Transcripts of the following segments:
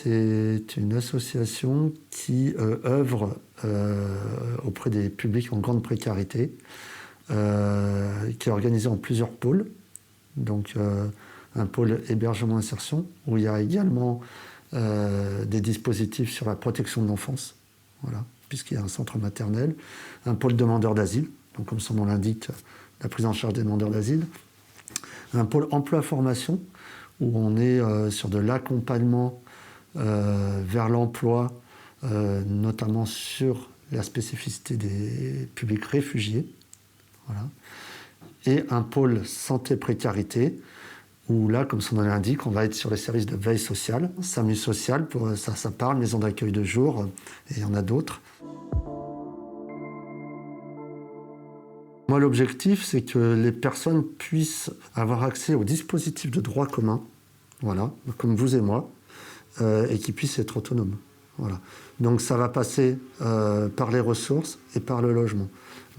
c'est une association qui œuvre auprès des publics en grande précarité, qui est organisée en plusieurs pôles. Donc un pôle hébergement-insertion, où il y a également des dispositifs sur la protection de l'enfance, voilà, puisqu'il y a un centre maternel, un pôle demandeur d'asile, donc comme son nom l'indique, la prise en charge des demandeurs d'asile, un pôle emploi-formation, où on est sur de l'accompagnement vers l'emploi, notamment sur la spécificité des publics réfugiés, voilà. Et un pôle santé-précarité, où là, comme son nom l'indique, on va être sur les services de veille sociale, SAMU social, pour, ça parle, maison d'accueil de jour, et il y en a d'autres. Moi, l'objectif, c'est que les personnes puissent avoir accès aux dispositifs de droit commun, voilà, comme vous et moi, et qu'ils puissent être autonomes. Voilà. Donc ça va passer par les ressources et par le logement.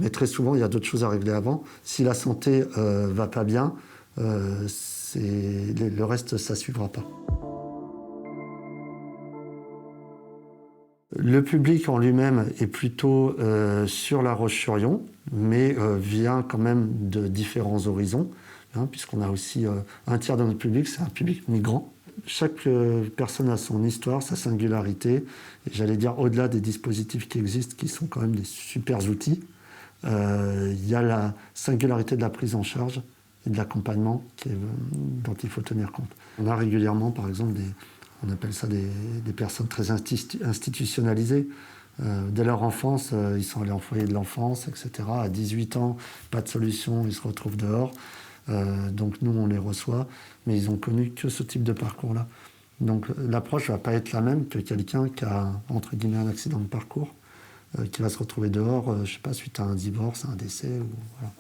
Mais très souvent, il y a d'autres choses à régler avant. Si la santé va pas bien, le reste, ça ne suivra pas. Le public en lui-même est plutôt sur La Roche-sur-Yon, mais vient quand même de différents horizons, hein, puisqu'on a aussi un tiers de notre public, c'est un public migrant. Chaque personne a son histoire, sa singularité, et j'allais dire au-delà des dispositifs qui existent, qui sont quand même des super outils, il y a la singularité de la prise en charge et de l'accompagnement dont il faut tenir compte. On a régulièrement, par exemple, on appelle ça des personnes très institutionnalisées. Dès leur enfance, ils sont allés en foyer de l'enfance, etc. À 18 ans, pas de solution, ils se retrouvent dehors. Donc nous, on les reçoit, mais ils n'ont connu que ce type de parcours-là. Donc l'approche ne va pas être la même que quelqu'un qui a, entre guillemets, un accident de parcours, qui va se retrouver dehors, je ne sais pas, suite à un divorce, un décès, voilà.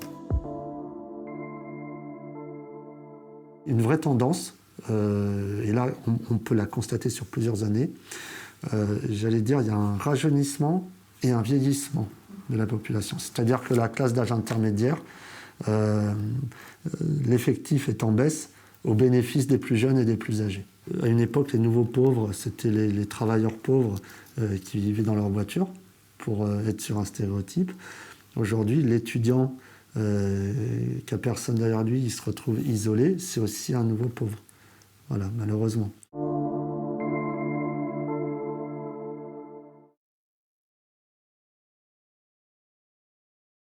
Une vraie tendance, et là on peut la constater sur plusieurs années, j'allais dire, il y a un rajeunissement et un vieillissement de la population. C'est-à-dire que la classe d'âge intermédiaire, l'effectif est en baisse au bénéfice des plus jeunes et des plus âgés. À une époque, les nouveaux pauvres, c'était les travailleurs pauvres qui vivaient dans leur voiture, pour être sur un stéréotype. Aujourd'hui, l'étudiant qui n'a personne derrière lui, il se retrouve isolé, c'est aussi un nouveau pauvre. Voilà, malheureusement.